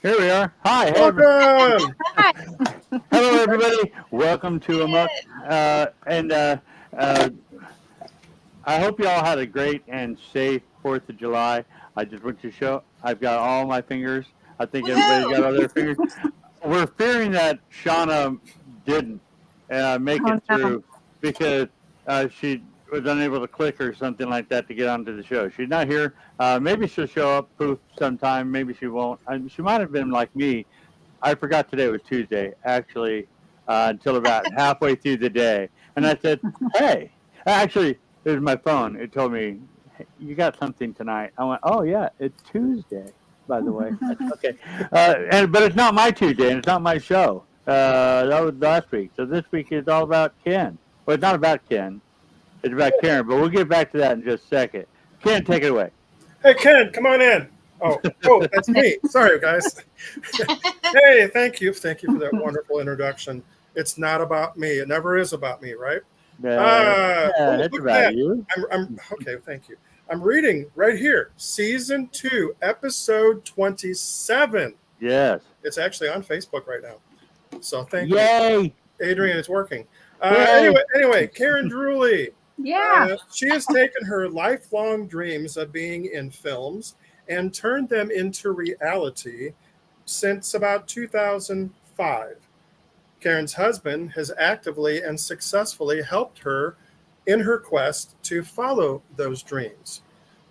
Here we are. Hi. Hey, Welcome. Hi. hello, everybody. Welcome to AMOK. And I hope you all had a great and safe 4th of July. I just went to show. I've got all my fingers. I think everybody's got all their fingers. We're fearing that Shauna didn't make Oh it no. through because she was unable to click or something like that to get onto the show. She's not here. Maybe she'll show up poof sometime. Maybe she won't. She might have been like me. I forgot today was Tuesday, actually, until about halfway through the day. And I said, hey, actually, it was my phone. It told me, hey, you got something tonight. I went, oh, yeah, it's Tuesday, by the way. I said, okay. But it's not my Tuesday, and it's not my show. That was last week. So this week is all about Ken. Well, it's not about Ken. It's about Karen, but we'll get back to that in just a second. Ken, take it away. Hey, Ken, come on in. Oh, that's me. Sorry, guys. Hey, thank you for that wonderful introduction. It's not about me. It never is about me, right? Yeah, Oh, it's look at about that. you. I'm okay. Thank you. I'm reading right here, season 2, episode 27. Yes. It's actually on Facebook right now. So thank you, Yay! Adrian. It's working. Hooray! Anyway, Karen Druley. Yeah. She has taken her lifelong dreams of being in films and turned them into reality since about 2005. Karen's husband has actively and successfully helped her in her quest to follow those dreams.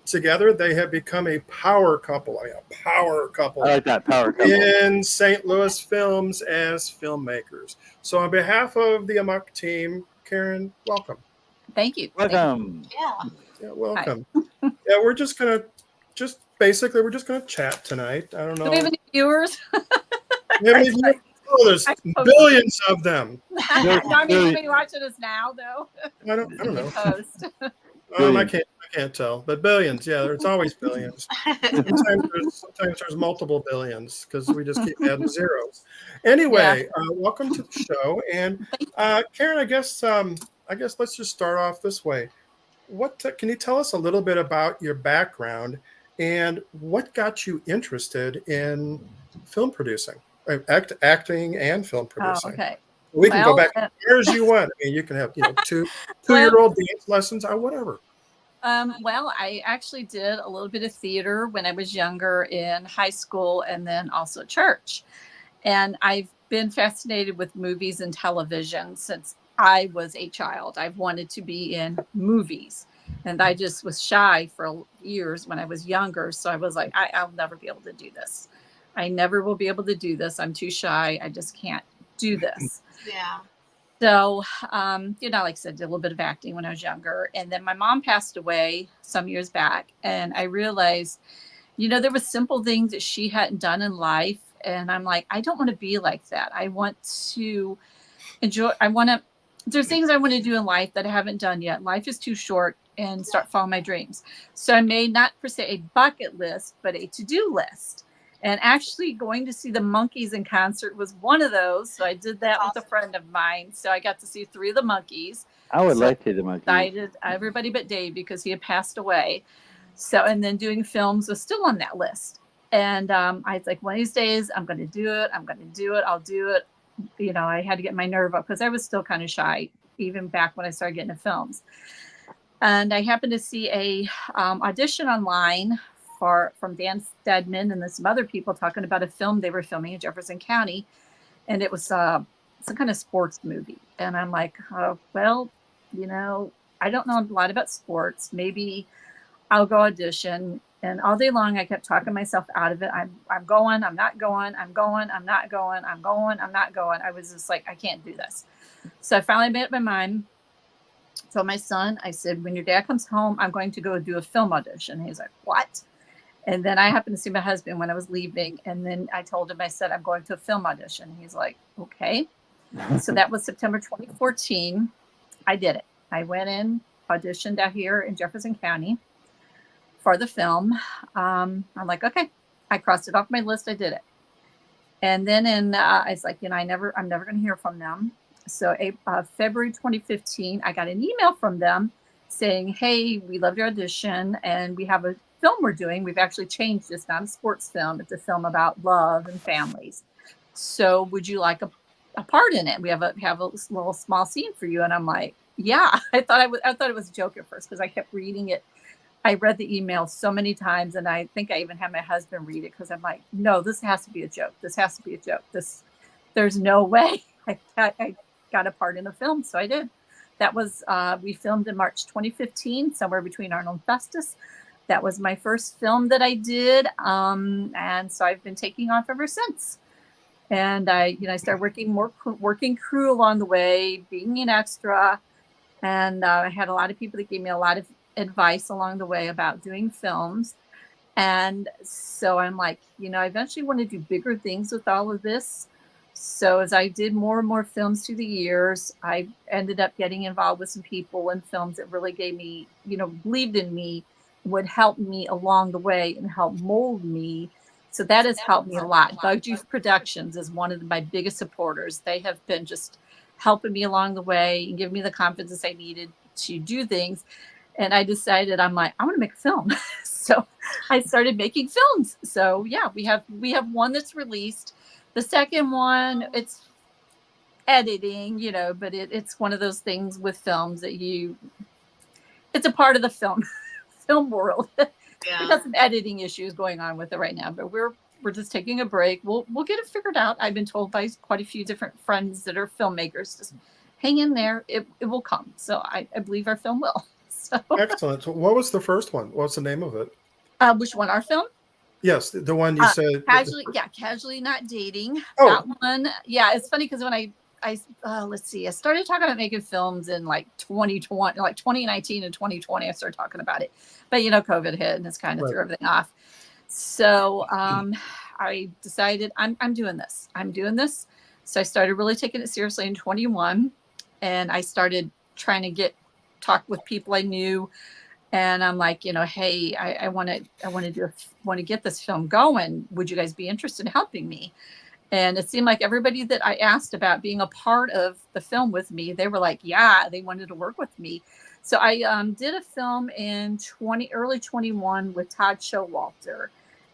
Together, they have become a power couple, a power I couple like that power couple. in St. Louis films as filmmakers. So, on behalf of the AMOK team, Karen, welcome. Thank you. Thank you. Welcome. Yeah, Hi. welcome. Yeah, we're just gonna just basically we're just gonna chat tonight. I don't Do we have know. any viewers? We have any viewers? Oh, there's I hope so. billions of them. Bill, I mean, how Bill, many watching us now, though? I don't In know. post. billions. I can't tell. But billions, yeah, it's always billions. Sometimes there's multiple billions because we just keep adding zeros. Yeah. Anyway, welcome to the show. And Karen, I guess let's just start off this way. Can you tell us a little bit about your background and what got you interested in film producing, acting and film Oh, producing? okay. We can go Well, back as far as you want. I mean, you can have well, 2-year-old dance lessons or whatever. well, I actually did a little bit of theater when I was younger in high school and then also church. And I've been fascinated with movies and television since I was a child. I've wanted to be in movies. And I just was shy for years when I was younger. So I was like, I'll never be able to do this. I never will be able to do this. I'm too shy. I just can't do this. Yeah. So, like I said, did a little bit of acting when I was younger. And then my mom passed away some years back. And I realized, there was simple things that she hadn't done in life. And I'm like, I don't want to be like that. I want to there's things I want to do in life that I haven't done yet. Life is too short and start following my dreams. So I made not per se a bucket list, but a to-do list. And actually going to see the Monkees in concert was one of those. So I did that with a friend of mine. So I got to see 3 of the Monkees. I would So like to the Monkees. I did everybody but Dave because he had passed away. So, and then doing films was still on that list. And I was like, one of these days, I'm going to do it. I'm going to do it. I'll do it. I had to get my nerve up because I was still kind of shy, even back when I started getting into films. And I happened to see a audition online from Dan Stedman and some other people talking about a film they were filming in Jefferson County. And it was some kind of sports movie. And I'm like, oh, well, I don't know a lot about sports. Maybe I'll go audition. And all day long, I kept talking myself out of it. I'm going, I'm not going, I'm going, I'm not going, I'm going, I'm not going. I was just like, I can't do this. So I finally made up my mind. So my son, I said, when your dad comes home, I'm going to go do a film audition. He's like, what? And then I happened to see my husband when I was leaving. And then I told him, I said, I'm going to a film audition. He's like, okay. So that was September 2014. I did it. I went in, auditioned out here in Jefferson County for the film. I'm like, okay, I crossed it off my list. I did it. And then I was like, I'm never going to hear from them. So February 2015, I got an email from them saying, hey, we loved your audition and we have film we're doing, we've actually changed. It's not a sports film. It's a film about love and families. So would you like a part in it? We have a little small scene for you. And I'm like, yeah. I thought it was a joke at first because I kept reading it. I read the email so many times, and I think I even had my husband read it because I'm like, no, this has to be a joke. This has to be a joke. There's no way I got a part in a film. So I did. That was, we filmed in March 2015, somewhere between Arnold and Festus. That was my first film that I did. And so I've been taking off ever since. And I started working crew along the way, being an extra. And I had a lot of people that gave me a lot of advice along the way about doing films. And so I'm like, I eventually want to do bigger things with all of this. So as I did more and more films through the years, I ended up getting involved with some people in films that really gave me, believed in me, would help me along the way and help mold me. So that has helped me a lot. Bug Juice Productions is one of my biggest supporters. They have been just helping me along the way and giving me the confidence I needed to do things. And I decided, I'm like, I want to make a film. So I started making films. So yeah, we have one that's released. The second one, it's editing, but it's one of those things with films that it's a part of the film world. Yeah. We got some editing issues going on with it right now, but we're just taking a break. We'll get it figured out. I've been told by quite a few different friends that are filmmakers, just hang in there. It will come. So I believe our film will. So. Excellent. So what was the first one? What's the name of it? Which one? Our film? Yes, the one you said. Casually Not Dating. Oh. That one. Yeah, it's funny because when I let's see, I started talking about making films in like 2020, like 2019 and 2020. I started talking about it, but COVID hit and it's kind of threw everything off. So I decided I'm doing this. I'm doing this. So I started really taking it seriously in 21, and I started trying to talk with people I knew. And I'm like, hey, I want to get this film going. Would you guys be interested in helping me? And it seemed like everybody that I asked about being a part of the film with me, they were like, yeah, they wanted to work with me. So I did a film in early 21 with Todd Showalter.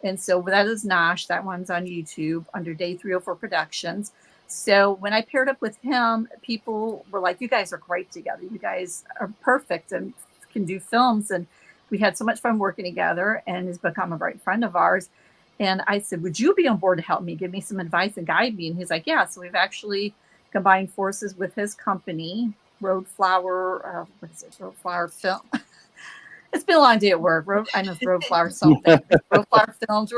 And so that is Nosh. That one's on YouTube under Day 304 Productions. So when I paired up with him, people were like, you guys are great together. You guys are perfect and can do films. And we had so much fun working together, and he's become a great friend of ours. And I said, would you be on board to help me, give me some advice and guide me? And he's like, yeah. So we've actually combined forces with his company, Road Flower Film. It's been a long day at work. I know it's Road Flower something. Road Flower Films,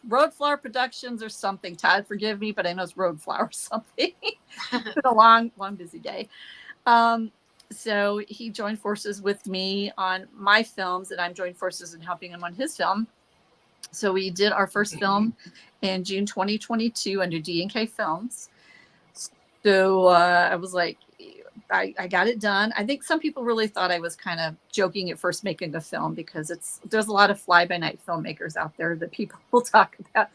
Road Flower Productions or something. Todd, forgive me, but I know it's Road Flower something. It's been a long, busy day. So he joined forces with me on my films, and I'm joined forces in helping him on his film. So we did our first film in June 2022 under D&K Films. So I was like, I got it done. I think some people really thought I was kind of joking at first making a film, because there's a lot of fly-by-night filmmakers out there that people will talk about.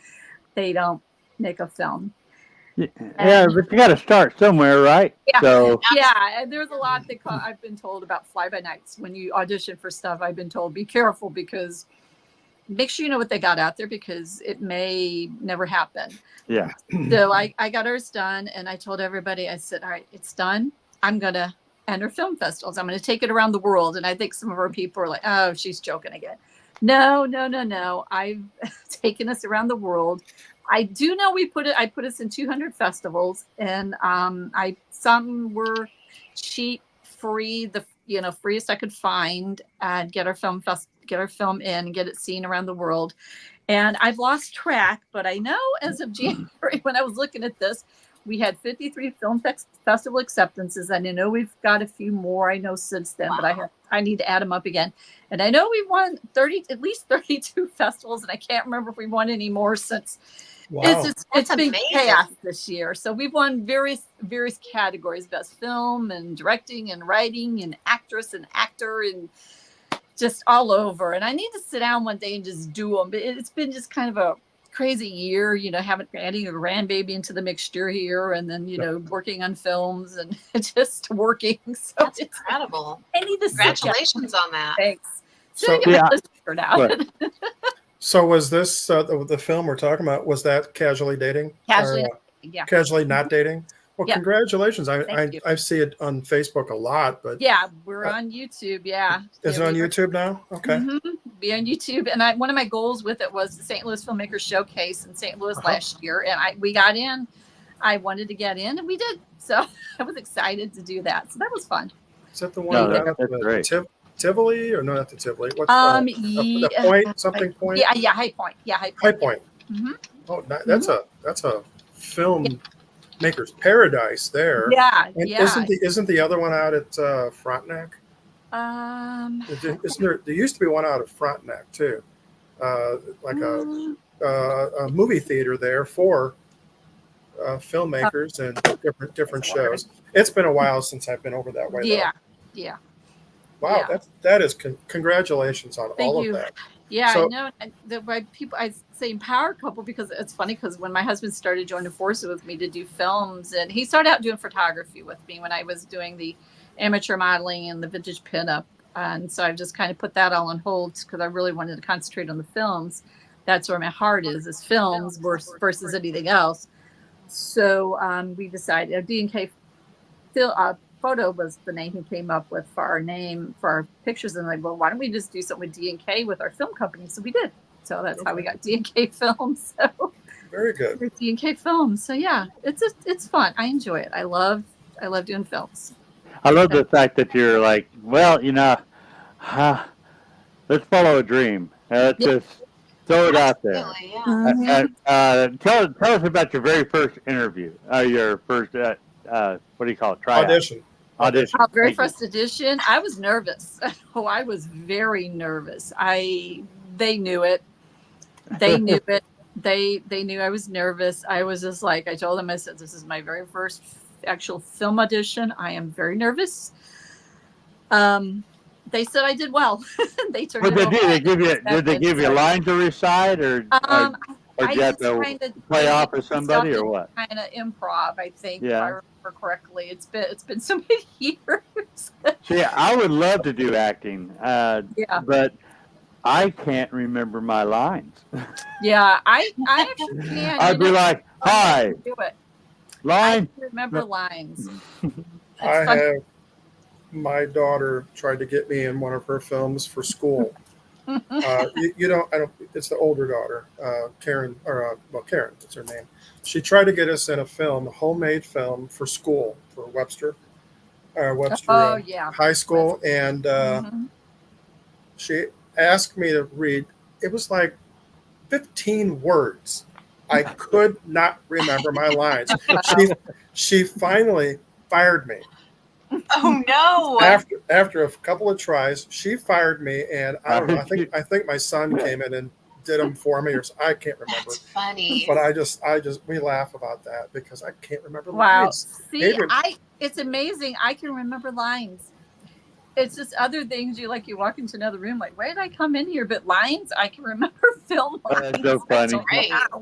They don't make a film. Yeah, but you got to start somewhere, right? Yeah. So yeah, and there's a lot that I've been told about fly-by-nights. When you audition for stuff, I've been told, be careful, because make sure you know what they got out there, because it may never happen. Yeah. So I got ours done, and I told everybody, I said, all right, it's done. I'm going to enter film festivals. I'm going to take it around the world. And I think some of our people are like, oh, she's joking again. No. I've taken us around the world. I do know I put us in 200 festivals, and some were cheap, free, freest I could find, and get our film in and get it seen around the world. And I've lost track, but I know as of January, when I was looking at this, we had 53 film festival acceptances, and I know we've got a few more. I know since then, wow. But I need to add them up again. And I know we've won at least 32 festivals, and I can't remember if we won any more since. Wow. It's been chaos this year. So we've won various categories: best film and directing and writing and actress and actor and just all over. And I need to sit down one day and just do them. But it's been just kind of a crazy year, adding a grandbaby into the mixture here, and then working on films and just working. So that's incredible. I need to congratulations on that. Thanks. So I So, get my Yeah. list figured out. Right. so was this the film we're talking about? Was that Casually Dating or Casually, yeah. Casually Not Dating? Well, Yeah. congratulations! Thank you. I see it on Facebook a lot, but Yeah, we're uh, on YouTube. Yeah. is Yeah, it on we are. YouTube now? Okay. Be on YouTube. And one of my goals with it was the St. Louis Filmmakers Showcase in St. Louis Uh-huh. last year. And we got in. I wanted to get in and we did. So I was excited to do that. So that was fun. Is that the one No, down at that's the great. Tivoli or no, not the Tivoli? What's the Yeah, Point? Something Point? yeah, High Point. Yeah, High High Point. Point. Mm-hmm. Oh, Mm-hmm. that's a film maker's paradise there. Yeah, And yeah. isn't the other one out at Frontenac? Um, Isn't there? There used to be one out of Frontenac too, like a movie theater there for filmmakers and different shows. It's been a while since I've been over that way though. yeah, yeah. Wow, Yeah. that is congratulations on Thank all you. of that. Yeah, I So know. Why people I say empower couple because it's funny because when my husband started joining forces with me to do films, and he started out doing photography with me when I was doing the amateur modeling and the vintage pinup, and so I've just kind of put that all on hold because I really wanted to concentrate on the films. That's where my heart is films versus anything else. So we decided D&K photo was the name he came up with for our name for our pictures, and like, well, why don't we just do something with D&K with our film company? So we did. So that's how we got D&K Films. So very good. D&K Films. So yeah, it's fun. I enjoy it. I love doing films. I love the fact that you're like, well, let's follow a dream. Let's just throw it out there. Absolutely, yeah. Tell us about your very first interview. Your first, what do you call it? Tryout. Audition. Audition. Our very Thank you. first edition, I was nervous. Oh, I was very nervous. They knew it. They knew it. They knew I was nervous. I was just like, I told them, I said, this is my very first actual film audition. I am very nervous. They said I did well. They turned What it did over. they give you? Did they give you a line to recite, or I did you have just to kinda play did off of somebody, or what? Kind of improv, I think, if Yeah. I remember correctly. It's been so many years. See, I would love to do acting, Yeah. but I can't remember my lines. Yeah, I actually can. I'd be like, "Hi, Do it. I line." can remember lines. I It's fun. have my daughter tried to get me in one of her films for school. You don't. I don't. It's the older daughter, Karen, or Karen. That's her name. She tried to get us in a film, a homemade film for school for Webster Oh yeah. High School, and Mhm. she asked me to read. It was like 15 words. I could not remember my lines. She finally fired me. Oh no! After a couple of tries, she fired me, and I don't know. I think my son came in and did them for me, or I can't remember. That's funny. But we laugh about that because I can't remember the Wow. lines. See, Adrian, it's amazing. I can remember lines. It's just other things you walk into another room like, where did I come in here? But lines, I can remember film lines. That's so funny. That's great. Wow.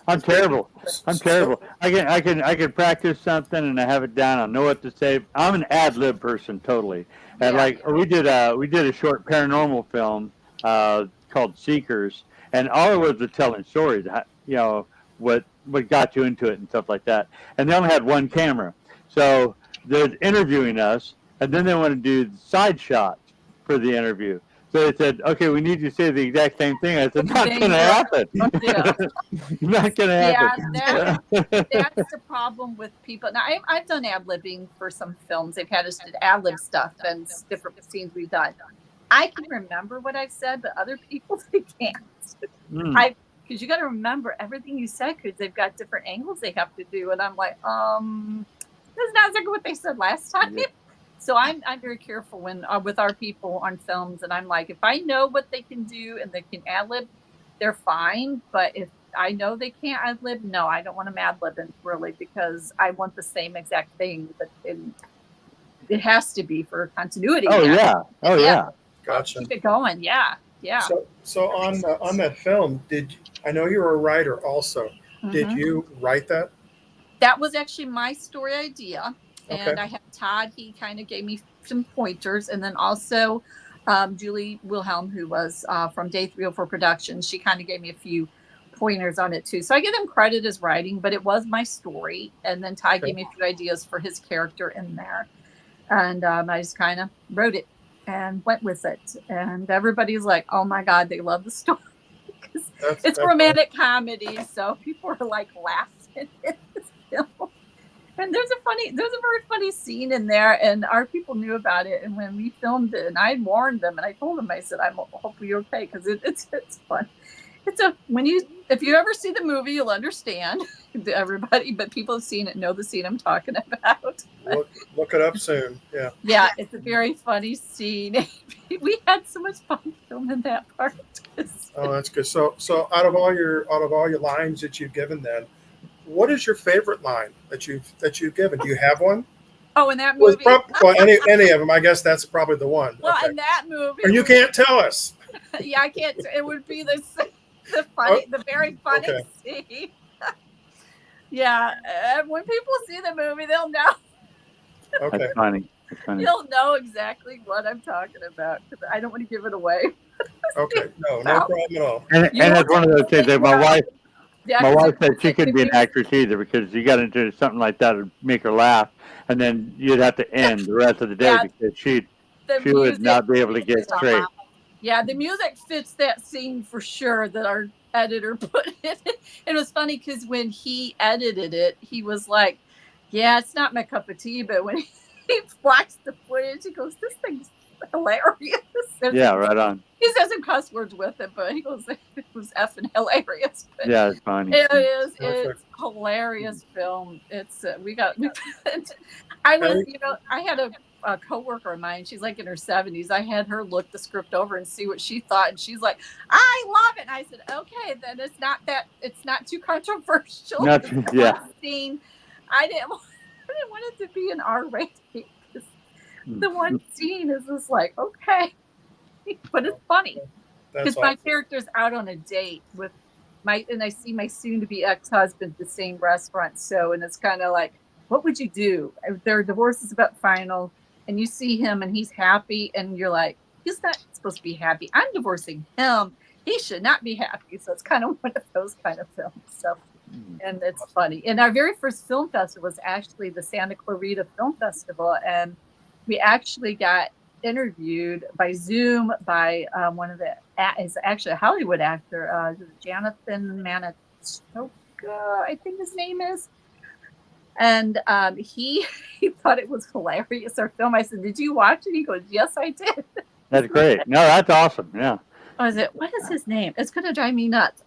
I'm terrible. I'm terrible. I can practice something and I have it down. I know what to say. I'm an ad lib person totally. And Yeah. like we did a short paranormal film called Seekers, and all it was telling stories. What got you into it and stuff like that. And they only had one camera, so they're interviewing us, and then they want to do side shots for the interview. So they said, "Okay, we need you to say the exact same thing." I said, "Not going to happen. Yeah. Not going to happen." Yeah, that's the problem with people. Now, I've done ad libbing for some films. They've had us do ad lib stuff and different scenes we've done. I can remember what I've said, but other people they can't. Because you got to remember everything you said because they've got different angles they have to do, and I'm like, that's not exactly what they said last time. Yeah. So I'm very careful when with our people on films, and I'm like, if I know what they can do and they can ad lib, they're fine. But if I know they can't ad lib, no, I don't want them ad libbing really because I want the same exact thing. But it has to be for continuity. Oh yeah. Oh yeah. gotcha. Keep it going. Yeah. Yeah. So on that film, I know you're a writer also? Did Mhm. you write that? That was actually my story idea. Okay. And I had Todd, he kind of gave me some pointers. And then also Julie Wilhelm, who was from Day 304 Productions, she kind of gave me a few pointers on it too. So I give them credit as writing, but it was my story. And then Ty gave me a few ideas for his character in there. And I just kind of wrote it and went with it. And everybody's like, oh my God, they love the story. Because it's romantic comedy. So people are like laughing at this film. And there's a very funny scene in there, and our people knew about it. And when we filmed it, and I warned them, and I told them, I said, "I hope you're okay," because it's fun. If you ever see the movie, you'll understand everybody. But people have seen it, know the scene I'm talking about. Look it up soon. Yeah. Yeah, it's a very funny scene. We had so much fun filming that part. Oh, that's good. So out of all your lines that you've given, then, what is your favorite line that you've given? Do you have one? Oh, in that movie? Well, any of them. I guess that's probably the one. Well, okay. In that movie. Or you can't tell us. Yeah, I can't. It would be the very funny scene. Yeah, when people see the movie, they'll know. Okay. That's funny. You'll know exactly what I'm talking about because I don't want to give it away. Okay, no problem at all. And that's one of those things that my wife said she couldn't be an actress either because you got into something like that would make her laugh, and then you'd have to end the rest of the day because she would not be able to get straight. Yeah, the music fits that scene for sure that our editor put in. It was funny because when he edited it, he was like, yeah, it's not my cup of tea, but when he watched the footage, he goes, this thing's hilarious. Yeah, right on. He says some cuss words with it, but he goes, it was effing hilarious. But yeah, it's funny. It is. It's hilarious film. It's I had a coworker of mine. She's like in her 70s. I had her look the script over and see what she thought, and she's like, "I love it." And I said, "Okay, then it's not too controversial." Scene. I didn't want it to be an R rating. The one scene is just like, okay, but it's funny because my character's out on a date with and I see my soon-to-be ex-husband at the same restaurant. So, and it's kind of like, what would you do? Their divorce is about final, and you see him and he's happy, and you're like, he's not supposed to be happy. I'm divorcing him. He should not be happy. So it's kind of one of those kind of films. So, and it's funny. And our very first film festival was actually the Santa Clarita Film Festival, and we actually got interviewed by Zoom by one of the is actually a Hollywood actor, Jonathan Manitoka, I think his name is. And he thought it was hilarious, our film. I said, "Did you watch it?" He goes, "Yes, I did." That's great. No, that's awesome. Yeah. What is his name? It's going to drive me nuts.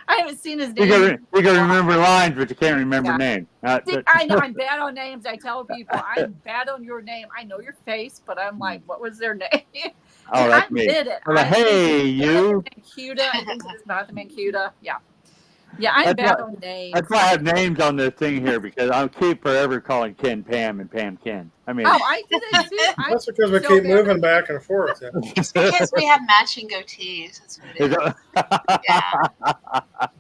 I haven't seen his name. You can remember lines, but you can't remember names. I know I'm bad on names. I tell people I'm bad on your name. I know your face, but I'm like, what was their name? Oh, that's me. Hey, you. Mancuda. I think it's not the Mancuda. Yeah. Yeah, I'm bad on names. That's why I have names on this thing here because I'll keep forever calling Ken Pam and Pam Ken. I mean, I did it too. That's because we keep moving back and forth. Yeah. It's because we have matching goatees. That's what it is. Yeah.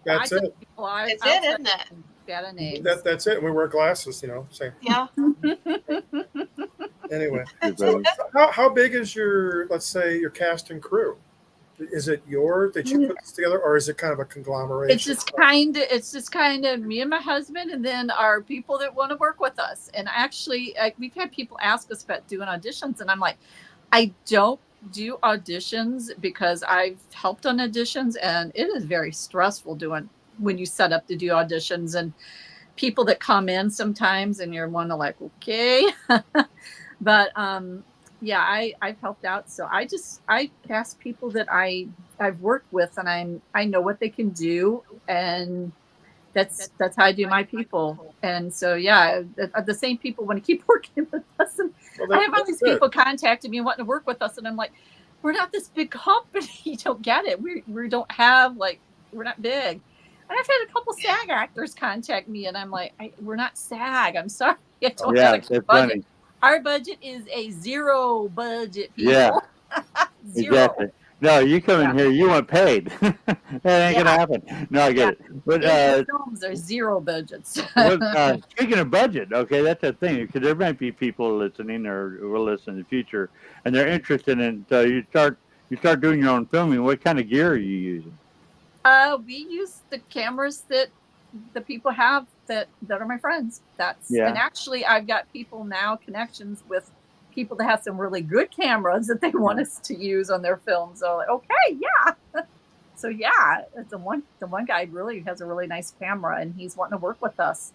That's it. It's it, isn't it? Bad on names. That's it. We wear glasses, Same. Yeah. Anyway, so how big is your, let's say, your cast and crew? Is it that you put this together, or is it kind of a conglomeration? It's just kind of me and my husband, and then our people that want to work with us. And actually, we've had people ask us about doing auditions, and I'm like, I don't do auditions because I've helped on auditions, and it is very stressful when you set up to do auditions and people that come in sometimes, and you're one of like, okay, but yeah, I've helped out. So I cast people that I've worked with, and I know what they can do, and that's how I do my people. And so yeah, the same people want to keep working with us. And I have all these people contacting me wanting to work with us, and I'm like, we're not this big company. You don't get it. We don't have we're not big. And I've had a couple SAG actors contact me, and I'm like, we're not SAG. I'm sorry. I don't have a budget. Funny. Our budget is a zero budget, people. Yeah, Zero. exactly. No, you come in Yeah. here, you want paid. That ain't gonna happen. No, I get it. But Indie films are zero budgets. speaking of budget, okay, that's the thing, because there might be people listening or will listen in the future, and they're interested in. So you start doing your own filming. What kind of gear are you using? We use the cameras that the people have that are my friends. That's Yeah. and actually I've got people now connections with people that have some really good cameras that they want us to use on their films. So like, okay, yeah. So yeah, it's the one guy really has a really nice camera and he's wanting to work with us.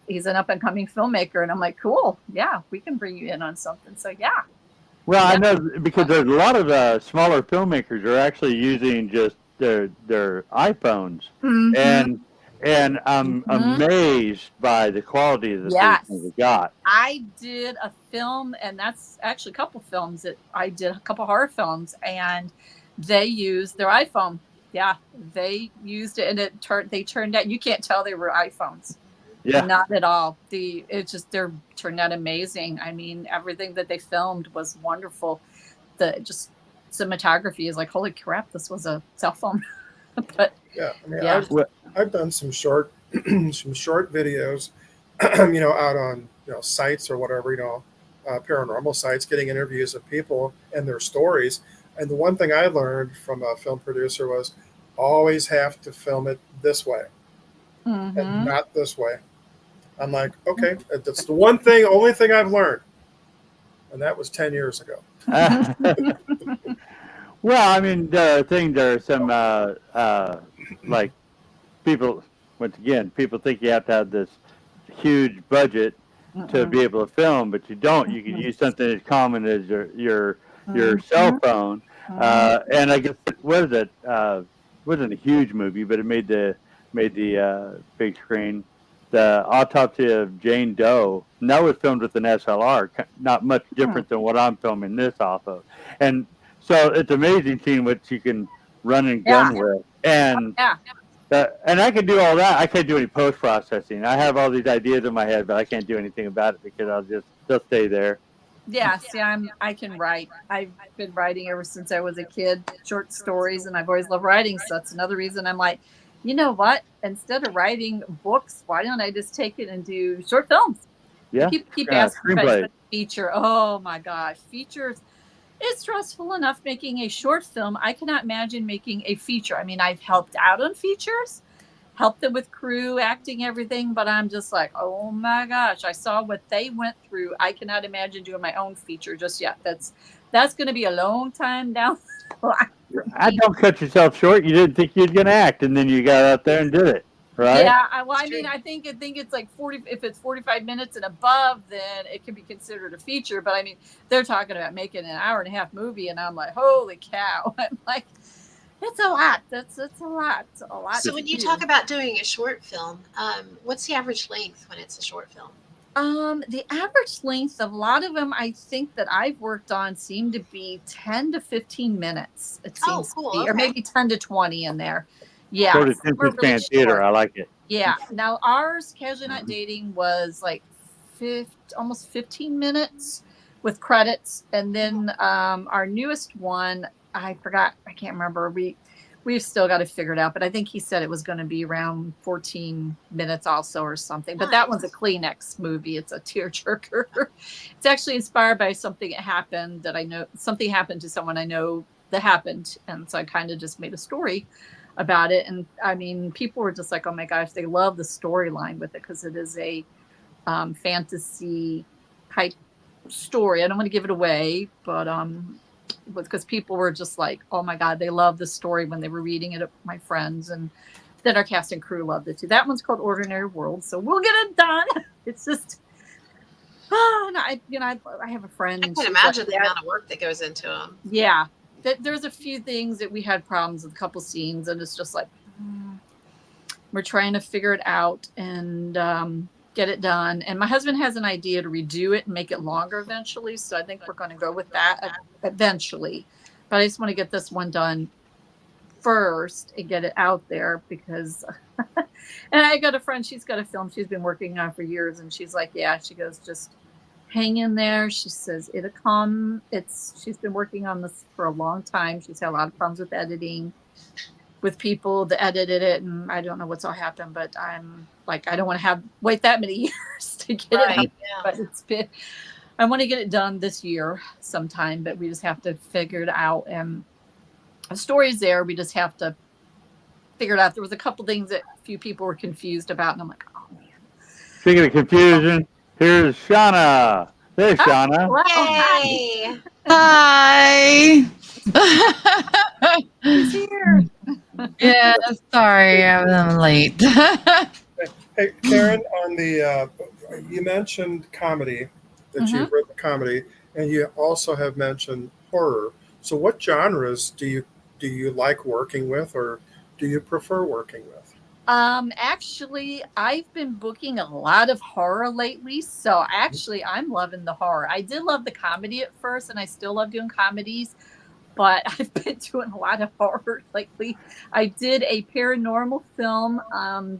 He's an up and coming filmmaker and I'm like, cool, yeah, we can bring you in on something. So yeah. Well, I Yeah. know because there's a lot of smaller filmmakers are actually using just their iPhones, Mm-hmm. and I'm Mm-hmm. amazed by the quality that these things Yes. have got. I did a film, and that's actually a couple films that I did a couple horror films, and they used their iPhone. Yeah, they used it, and they turned out you can't tell they were iPhones, Yeah. not at all. They're turned out amazing. I mean, everything that they filmed was wonderful. The just cinematography is like, holy crap, this was a cell phone. But Yeah, I mean, yeah, I've done some short some short videos, out on sites or whatever, paranormal sites, getting interviews of people and their stories. And the one thing I learned from a film producer was always have to film it this way and mm-hmm. not this way. I'm like, okay, that's the only thing I've learned, and that was 10 years ago. Well, I mean, the thing there are some like people. Once again, people think you have to have this huge budget to Mm-mm. be able to film, but you don't. You can Mm-mm. use something as common as your cell Mhm. phone. And I guess what is it? Wasn't a huge movie, but it made the big screen. The Autopsy of Jane Doe. And that was filmed with an SLR, not much Mhm. different than what I'm filming this off of. And so it's amazing seeing what you can run and Yeah, gun with. And I can do all that. I can't do any post processing. I have all these ideas in my head, but I can't do anything about it because they'll stay there. yeah. See, I can write. I've been writing ever since I was a kid, short stories, and I've always loved writing. So that's another reason I'm like, you know what? Instead of writing books, why don't I just take it and do short films? And Yeah, people keep asking if I should screenplay. feature. Oh my gosh, features. It's stressful enough making a short film. I cannot imagine making a feature. I mean, I've helped out on features, help them with crew, acting, everything. But I'm just like, oh my gosh, I saw what they went through. I cannot imagine doing my own feature just yet. That's going to be a long time down the line for I me. don't cut yourself short. You didn't think you'd gonna act, and then you got out there and did it, right? Yeah, well, It's I mean, true. I think it's like 40. If it's 45 minutes and above, then it can be considered a feature. But I mean, they're talking about making an hour and a half movie, and I'm like, holy cow! I'm like, it's a lot. It's a lot. It's a lot So to when you talk do. about doing a short film, what's the average length when it's a short film? The average length of a lot of them, I think that I've worked on, seem to be 10 to 15 minutes. It Oh, seems to cool. be, or Okay. maybe 10 to 20 in there. Yeah, Sort of some are attention really span theater. short. I like it. Yeah. Now ours, Casually Not Dating, was like almost 15 minutes with credits, and then our newest one, I forgot, I can't remember. We've still got to figure it out, but I think he said it was going to be around 14 minutes also or something. But that one's a Nice. Kleenex movie. It's a tearjerker. It's actually inspired by something that happened that I know. Something happened to someone I know that happened, and so I kind of just made a story about it. And I mean, people were just like, "Oh my gosh," they love the storyline with it because it is a fantasy type story. I don't want to give it away, but because people were just like, "Oh my god," they love the story when they were reading it. My friends and then our cast and crew loved it too. That one's called Ordinary World, so we'll get it done. It's just, and I have a friend, I and can she's like, imagine the "Yeah, amount of work that goes into them. yeah." There's a few things that we had problems with, a couple scenes, and it's just like, we're trying to figure it out and get it done. And my husband has an idea to redo it and make it longer eventually. So I think we're going to go with that eventually. But I just want to get this one done first and get it out there because, and I got a friend, she's got a film she's been working on for years. And she's like, yeah, she goes, just hang in there. She says it'll come. She's been working on this for a long time. She's had a lot of problems with editing, with people that edited it, and I don't know what's all happened, but I'm like, I don't want to wait that many years to get it out. Yeah. But I want to get it done this year sometime, but we just have to figure it out. And the story's there. We just have to figure it out. There was a couple things that a few people were confused about, and I'm like, oh man. Speaking of confusion, here's Shauna. There's Shauna. Wow, hi. Yay! Hi. She's here. Yeah, sorry, I'm late. Hey, Karen, on the you mentioned comedy, that you've written comedy, and you also have mentioned horror. So, what genres do you like working with, or do you prefer working with? Actually, I've been booking a lot of horror lately, so actually, I'm loving the horror. I did love the comedy at first, and I still love doing comedies, but I've been doing a lot of horror lately. I did a paranormal film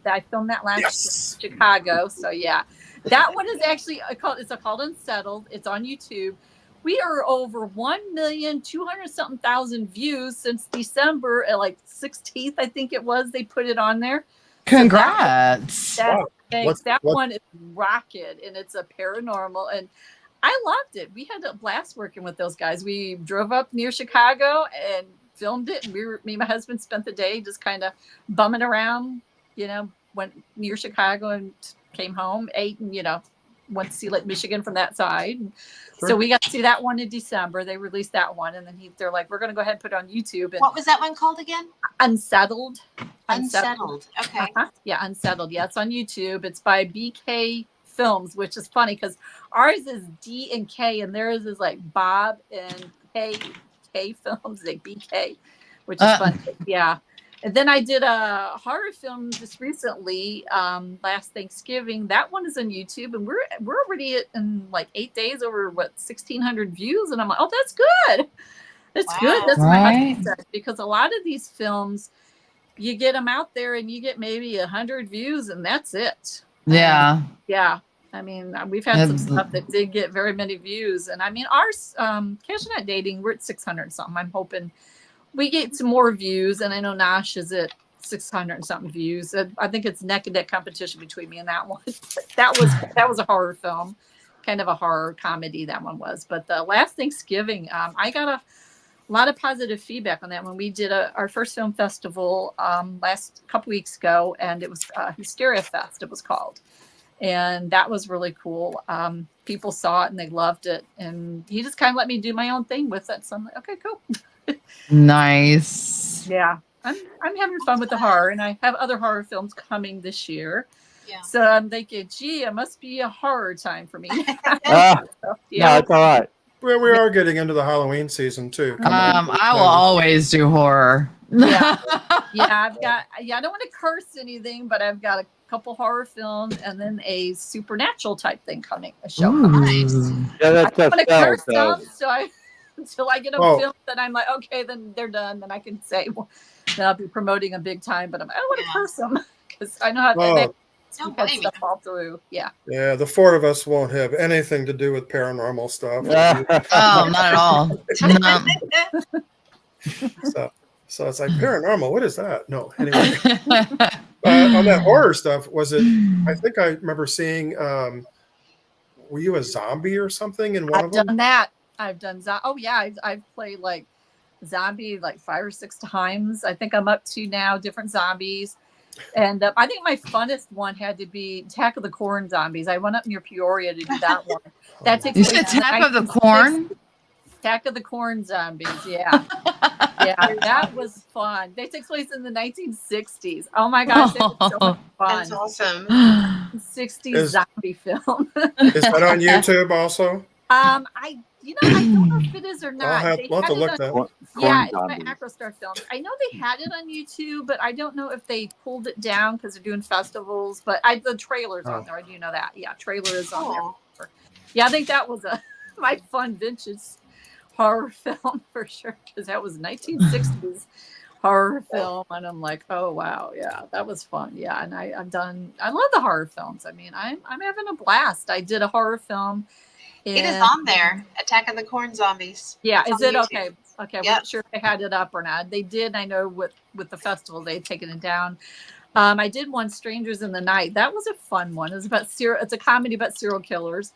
that I filmed that last year in Chicago. So yeah, that one is actually called Unsettled. It's on YouTube. We are over 1,200,000 something thousand views since December, like 16th, I think it was. They put it on there. Congrats. So Wow. thanks. That one is rocket, and it's a paranormal, and I loved it. We had a blast working with those guys. We drove up near Chicago and filmed it. And me and my husband spent the day just kind of bumming around, went near Chicago and came home, ate, and, went to see Lake Michigan from that side. Sure. So we got to see that one in December. They released that one. And then they're like, we're going to go ahead and put it on YouTube. And What was that one called again? Unsettled. Unsettled. Okay. Yeah, Unsettled. Yeah, it's on YouTube. It's by BK Films, which is funny because ours is D and K, and theirs is like Bob and K Films, like BK, which is funny. Yeah. And then I did a horror film just recently, last Thanksgiving. That one is on YouTube, and we're already in like 8 days over 1,600 views, and I'm like, oh, that's good. That's good. That's what my husband said, because a lot of these films, you get them out there and you get maybe 100 views, and that's it. Yeah. Yeah. I mean, we've had some stuff that did get very many views. And I mean, ours, Casual Not Dating, we're at 600 something. I'm hoping we get some more views. And I know Nash is at 600 something views. I think it's neck and neck competition between me and that one. that was a horror film, kind of a horror comedy, that one was. But the last Thanksgiving, I got a lot of positive feedback on that one. We did our first film festival last couple weeks ago, and it was Hysteria Fest, it was called. And that was really cool. People saw it and they loved it. And he just kind of let me do my own thing with it. So I'm like, okay, cool. Nice. Yeah. I'm having fun with the horror, and I have other horror films coming this year. Yeah. So I'm thinking, gee, it must be a horror time for me. No, it's all right. Well, we are getting into the Halloween season too. I will always do horror. Yeah. I don't want to curse anything, but I've got a couple horror films and then a supernatural type thing coming, a show coming. Yeah, I don't want to curse them, so until I get a film that I'm like, okay, then they're done. Then I can say, well, then I'll be promoting a big time, but I don't want to curse them because I know how they stuff all through. Yeah. Yeah, the four of us won't have anything to do with paranormal stuff. Oh, not at all. No. So it's like paranormal. What is that? No. Anyway, on that horror stuff, was it? I think I remember seeing. Were you a zombie or something in one of them? I've done that. I've done I've played like zombie like 5 or 6 times. I think I'm up to now different zombies. And I think my funnest one had to be Attack of the Corn Zombies. I went up near Peoria to do that one. That takes You said Attack of the Corn? Attack of the Corn Zombies, yeah. Yeah, that was fun. They take place in the 1960s. Oh my gosh, they were so much fun. That's awesome. 60s zombie film. Is that on YouTube also? I don't know if it is or not. We'll have to look that one. Yeah, it's by Acrostar Films. I know they had it on YouTube, but I don't know if they pulled it down because they're doing festivals. But the trailer's on there. I do know that. Yeah, trailer is on there. Yeah, I think that was my fun vintage horror film for sure, because that was 1960s horror film, and I'm like, oh wow, yeah, that was fun. Yeah, and I love the horror films. I mean, I'm having a blast. I did a horror film It is And on there. Attack of the Corn Zombies. yeah, It's is on it YouTube. okay? Okay, I Yep. wasn't sure if they had it up or not. They did. I know with the festival they'd taken it down. I did one, Strangers in the Night. That was a fun one. It's about it's a comedy about serial killers.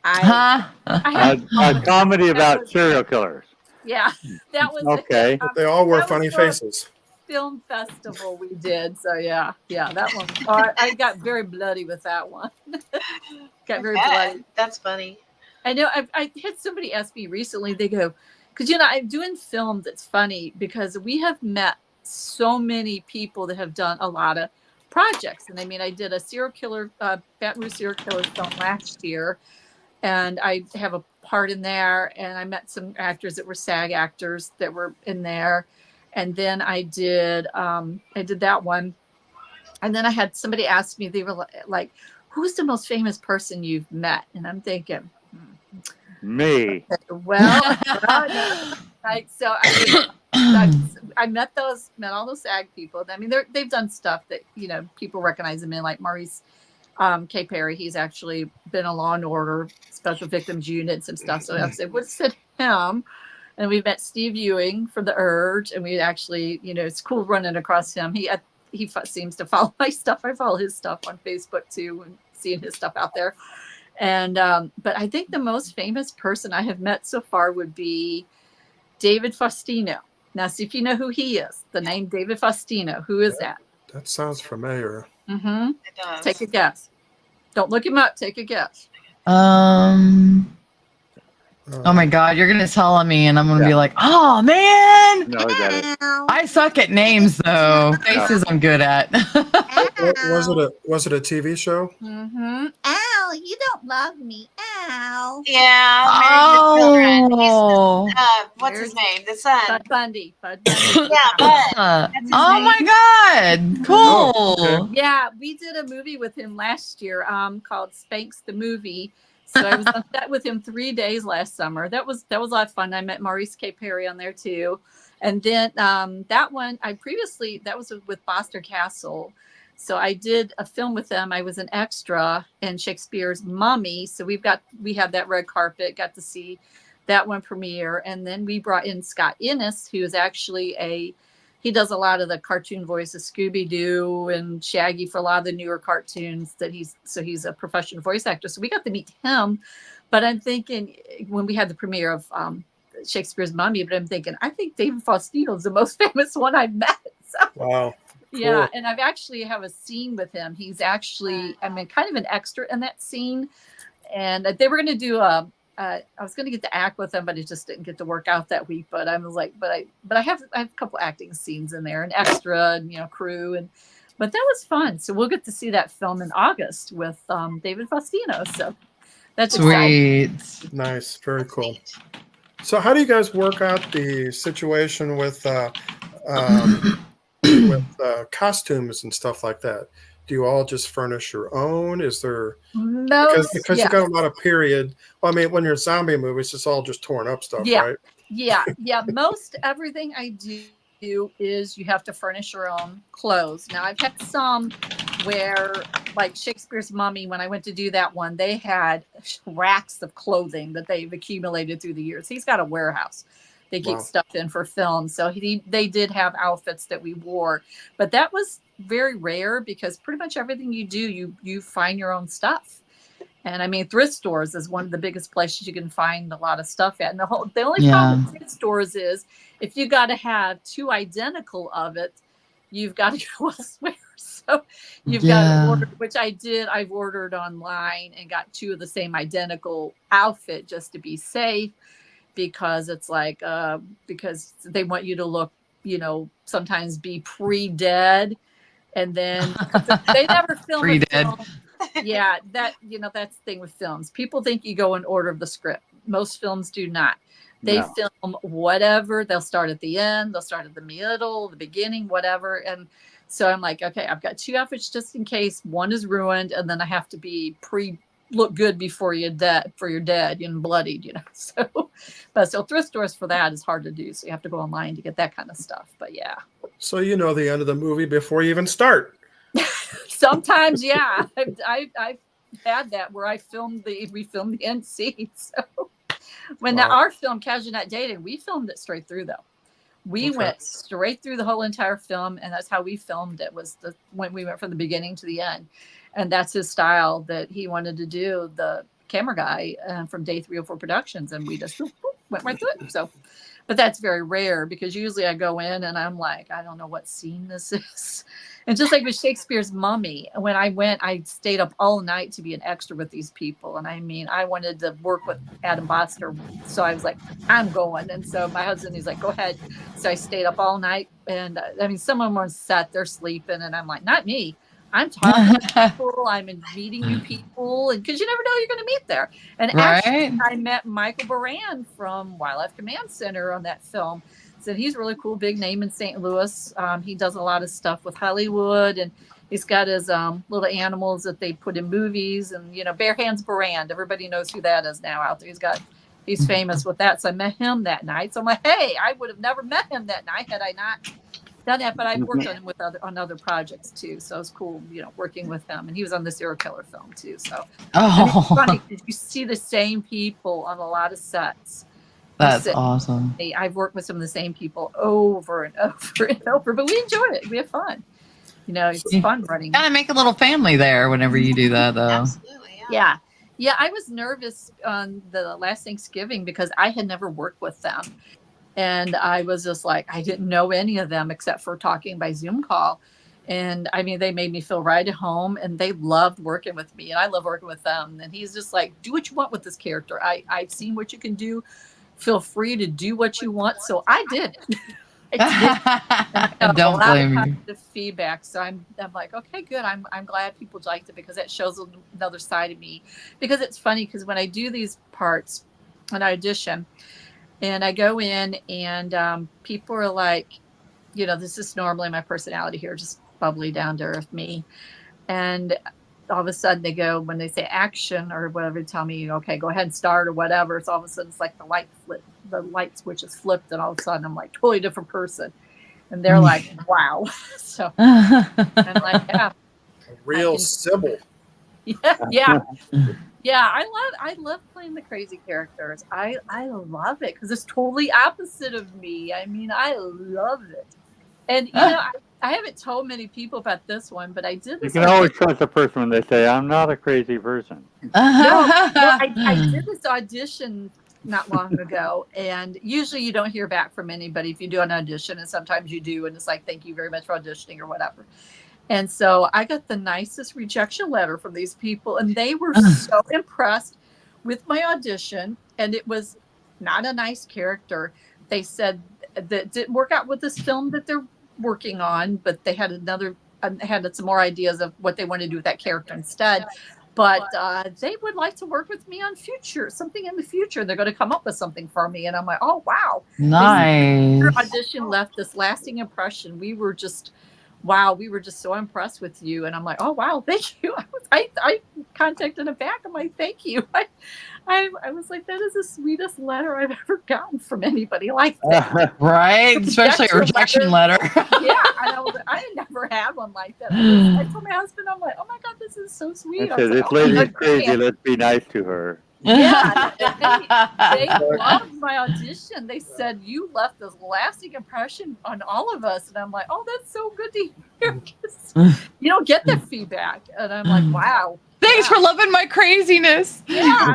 I had A comedy about was, serial killers. yeah, that was Okay. But they all wear that was funny for a faces. film festival we did. So yeah, that one. I got very bloody with that one. Got very bloody. That's funny. I know I had somebody ask me recently, they go, because I'm doing film that's funny because we have met so many people that have done a lot of projects. And I mean, I did a serial killer, Baton Rouge serial killer film last year, and I have a part in there. And I met some actors that were SAG actors that were in there. And then I did that one. And then I had somebody ask me, they were like, who's the most famous person you've met? And I'm thinking, Me. well, right. So I met all those SAG people. I mean, they've done stuff that, people recognize them in, like Maurice K. Perry. He's actually been a Law and Order Special Victims Unit and some stuff. So I said, what's it him? And we met Steve Ewing from The Urge. And we actually, it's cool running across him. He seems to follow my stuff. I follow his stuff on Facebook too, and seeing his stuff out there. And but I think the most famous person I have met so far would be David Faustino. Now, see if you know who he is. The name David Faustino. Who is that? That sounds familiar. Mm-hmm. It does. Take a guess. Don't look him up. Take a guess. Oh my God, you're gonna tell me, and I'm gonna be like, oh man. No, I got it. I suck at names though. Faces I'm good at. Was it a TV show? Mm-hmm. Ow! You don't love me. Ow! Yeah, Married with Children. Oh. What's his name? The son. Bud Bundy. Yeah, Bud. That's his Oh name. my God, cool. Oh, okay. Yeah, we did a movie with him last year called Spanx the Movie. So I was on set with him 3 days last summer. That was a lot of fun. I met Maurice K. Perry on there too. And then that one, that was with Foster Castle. So I did a film with them. I was an extra in Shakespeare's Mummy. So we had that red carpet, got to see that one premiere. And then we brought in Scott Innes, who is actually he does a lot of the cartoon voices, Scooby-Doo and Shaggy for a lot of the newer cartoons he's a professional voice actor. So we got to meet him. But I'm thinking when we had the premiere of Shakespeare's Mummy, but I'm thinking, I think David Faustino is the most famous one I've met. So, Wow. yeah. Cool. And I've actually have a scene with him. He's actually, kind of an extra in that scene. And they were going to do I was going to get to act with him, but it just didn't get to work out that week. But I was like, but I have a couple acting scenes in there, and extra, and crew, but that was fun. So we'll get to see that film in August with David Faustino. So that's exciting. Sweet. Nice. Very cool. So how do you guys work out the situation with costumes and stuff like that? Do you all just furnish your own? Is there because you got a lot of period? Well, I mean, when you're zombie movies, it's all just torn up stuff, right? Yeah. Most everything I do is you have to furnish your own clothes. Now I've had some where, like Shakespeare's Mummy, when I went to do that one, they had racks of clothing that they've accumulated through the years. He's got a warehouse. They keep stuff in for film. So they did have outfits that we wore, but that was very rare because pretty much everything you do, you find your own stuff. And I mean, thrift stores is one of the biggest places you can find a lot of stuff at. And the only problem with thrift stores is if you got to have two identical of it, you've got to go elsewhere. So you've got to order, which I did. I've ordered online and got two of the same identical outfit just to be safe. Because it's like, because they want you to look, sometimes be pre-dead. And then they never film a film. Yeah, that's the thing with films. People think you go in order of the script. Most films do not. They film whatever. They'll start at the end. They'll start at the middle, the beginning, whatever. And so I'm like, okay, I've got two outfits just in case one is ruined. And then I have to be look good before you're dead, and bloodied, So thrift stores for that is hard to do. So you have to go online to get that kind of stuff. But yeah. So the end of the movie before you even start. Sometimes, yeah. I've had that where we filmed the end scene. So when Wow. our film Casually Not Dating, we filmed it straight through though. We Okay. went straight through the whole entire film, and that's how we filmed it. When we went from the beginning to the end, and that's his style that he wanted to do. The camera guy from Day 304 Productions, and we just went right through it. So, but that's very rare because usually I go in and I'm like, I don't know what scene this is. And just like with Shakespeare's Mummy, when I went, I stayed up all night to be an extra with these people. And I mean, I wanted to work with Adam Boster. So I was like, I'm going. And so my husband, he's like, go ahead. So I stayed up all night. And I mean, some of them are on set, they're sleeping. And I'm like, not me. I'm talking to people. I'm meeting new people. And because you never know who you're going to meet there. And actually, Right? I met Michael Baran from Wildlife Command Center on that film. So he's a really cool, big name in St. Louis. He does a lot of stuff with Hollywood, and he's got his little animals that they put in movies. And Bare Hands Baran, everybody knows who that is now out there. He's famous with that. So I met him that night. So I'm like, hey, I would have never met him that night had I not done that. But I've worked on him on other projects too. So it's cool, working with him. And he was on the serial killer film too. So it's funny because you see the same people on a lot of sets. That's awesome. I've worked with some of the same people over and over and over, but we enjoy it. We have fun. It's fun running. Kind of make a little family there whenever you do that, though. Absolutely, Yeah. Yeah, I was nervous on the last Thanksgiving because I had never worked with them. And I was just like, I didn't know any of them except for talking by Zoom call. And I mean, they made me feel right at home, and they loved working with me, and I love working with them. And he's just like, do what you want with this character. I've seen what you can do. Feel free to do what you want. So I did. I don't blame you. The feedback. So I'm like, okay, good. I'm glad people liked it because that shows another side of me. Because it's funny because when I do these parts, an audition, and I go in and people are like, this is normally my personality here, just bubbly, down to earth me. And all of a sudden they go, when they say action or whatever, they tell me, okay, go ahead and start or whatever. So all of a sudden it's like the light switch is flipped, and all of a sudden I'm like totally different person. And they're like, wow. So I'm like, yeah. A real Sybil. Yeah. Yeah, I love playing the crazy characters. I love it because it's totally opposite of me. I mean, I love it. And I haven't told many people about this one, but I did this. You can always trust a person when they say, I'm not a crazy person. I did this audition not long ago, and usually you don't hear back from anybody if you do an audition, and sometimes you do, and it's like, thank you very much for auditioning or whatever. And so I got the nicest rejection letter from these people, and they were so impressed with my audition, and it was not a nice character. They said that didn't work out with this film that they're working on, but they had had some more ideas of what they wanted to do with that character instead. But they would like to work with me on something in the future. They're going to come up with something for me. And I'm like, oh, wow. Nice. Your audition left this lasting impression. We were just so impressed with you. And I'm like, oh, wow, thank you. I contacted them back. I'm like, thank you. I was like, that is the sweetest letter I've ever gotten from anybody like that. Right? Especially a rejection letter. Yeah. And I had never had one like that. I told my husband, I'm like, oh my God, this is so sweet. This lady's crazy. Let's be nice to her. Yeah, they loved my audition. They said, you left this lasting impression on all of us. And I'm like, oh, that's so good to hear. You don't get that feedback. And I'm like, wow. Thanks for loving my craziness. Yeah.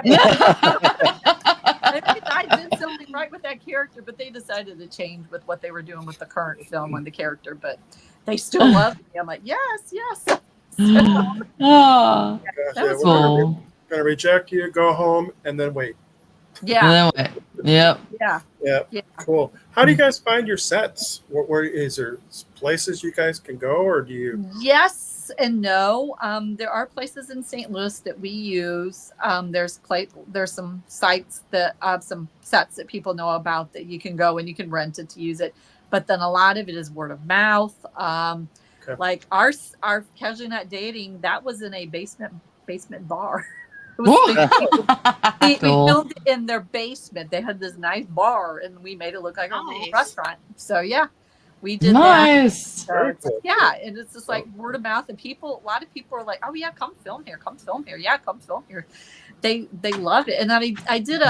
I did something right with that character, but they decided to change with what they were doing with the current film on the character. But they still love me. I'm like, yes. So, Oh, That's cool. Gonna reject you, go home, and then wait. Yeah. Yep. Yeah. Cool. How do you guys find your sets? Where is there places you guys can go, or do you? Yes and no. There are places in St. Louis that we use. There's some sites that some sets that people know about that you can go and you can rent it to use it. But then a lot of it is word of mouth. Like our Casually Not Dating, that was in a basement bar. We filmed it in their basement. They had this nice bar, and we made it look like a little restaurant. So yeah, We did that. Nice. Very cool. Yeah, and it's just like word of mouth, and people, a lot of people are like, "Oh yeah, come film here, come film here, yeah, come film here." They love it, and I did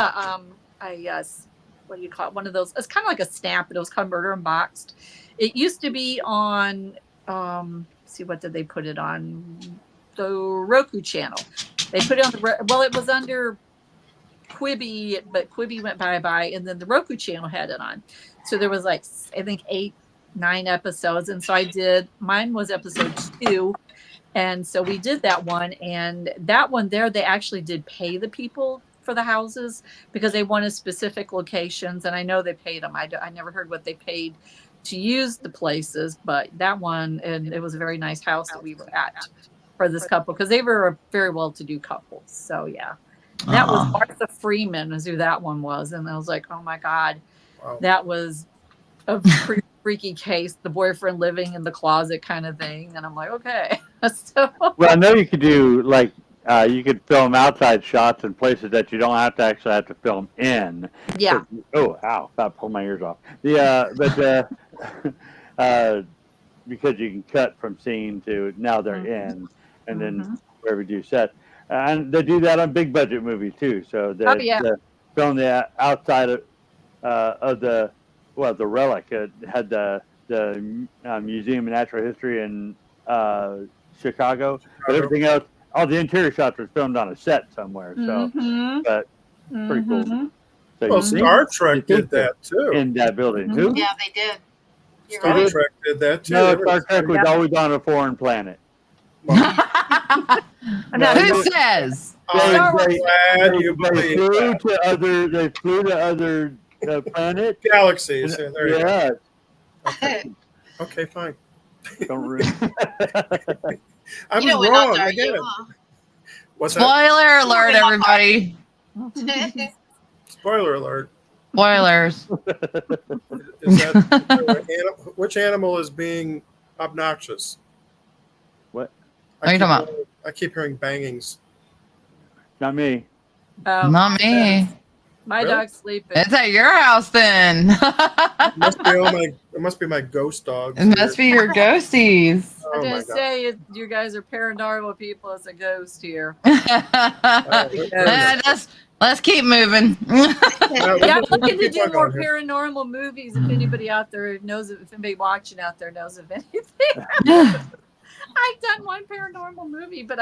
what do you call it? One of those. It's kind of like a snap, but it was called Murder Unboxed. It used to be on. See, what did they put it on? The Roku channel. They put it on the. Well, it was under Quibi, but Quibi went bye, and then the Roku channel had it on. So there was like, I think 8, 9 episodes, and so I did. Mine was episode 2, and so we did that one, and that one there, they actually did pay the people for the houses because they wanted specific locations, and I know they paid them. I never heard what they paid to use the places, but that one, and it was a very nice house that we were at for this couple because they were a very well-to-do couple. So yeah. And that was Martha Freeman is who that one was. And I was like, oh my God, that was a pretty freaky case, the boyfriend living in the closet kind of thing. And I'm like, okay. So, well, I know you could do like, you could film outside shots in places that you don't have to film in. yeah. Oh, ow, about pulled my ears off. Because you can cut from scene to now they're in, and then wherever you do set. And they do that on big budget movies too. So they film the outside of the Relic. It had the Museum of Natural History in Chicago, but everything else, all the interior shots were filmed on a set somewhere. So, but pretty cool. So well, Star Trek did that too in that building. Who? Yeah, they did. Star Trek did that too. No, Star Trek was always on a foreign planet. Who says? I'm glad you believe that. They flew to other planets. Galaxies. There you go. Okay. Okay, fine. Don't ruin. I was we're wrong. not I get it. What's that? Spoiler alert, everybody. Spoiler alert. Spoilers. Is that which animal is being obnoxious? What? What are you talking about? I keep hearing bangings. Not me. Not me. My dog's sleeping. It's at your house then. It must be my ghost dog. It must be your ghosties. I was going to say, you guys are paranormal people. It's a ghost here. Let's keep moving. Yeah, I'm looking to do more paranormal movies. If anybody out there knows, if anybody watching out there knows of anything. I've done one paranormal movie, but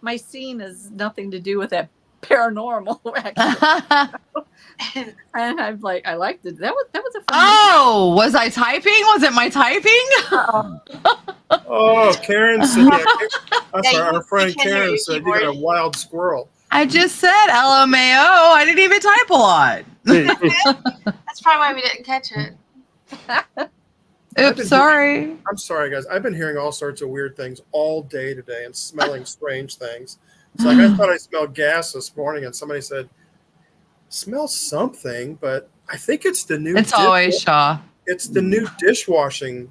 my scene has nothing to do with that paranormal. Actually. And I'm like, I liked it. That was a fun movie. Was I typing? Was it my typing? Oh, Karen said, that's our friend Karen said you got a wild squirrel. I just said LMAO. I didn't even type a lot. That's probably why we didn't catch it. Oops, sorry. I'm sorry, guys. I've been hearing all sorts of weird things all day today and smelling strange things. It's like I thought I smelled gas this morning, and somebody said, "Smell something," but I think it's the new. It's always Shaw. It's the new dishwashing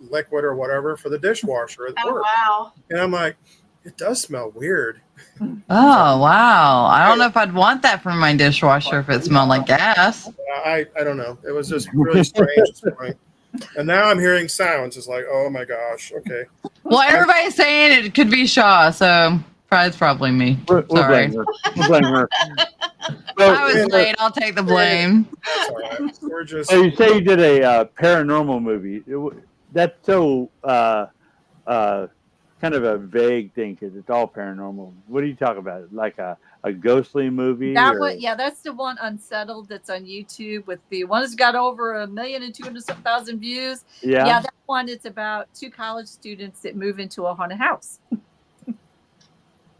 liquid or whatever for the dishwasher at work. Wow! And I'm like, it does smell weird. Oh wow! I don't know if I'd want that from my dishwasher if it smelled like gas. I don't know. It was just really strange this morning. And now I'm hearing sounds. It's like, oh my gosh. Okay. Well, everybody's saying it could be Shaw, so it's probably me. Sorry. We'll blame her. I was late. I'll take the blame. That's all right. We're just. So you say you did a paranormal movie. That's so kind of a vague thing because it's all paranormal. What do you talk about? Like a ghostly movie? That's the one, Unsettled, that's on YouTube with the one that's got over 1,200,000 views. Yeah, that one, it's about 2 college students that move into a haunted house.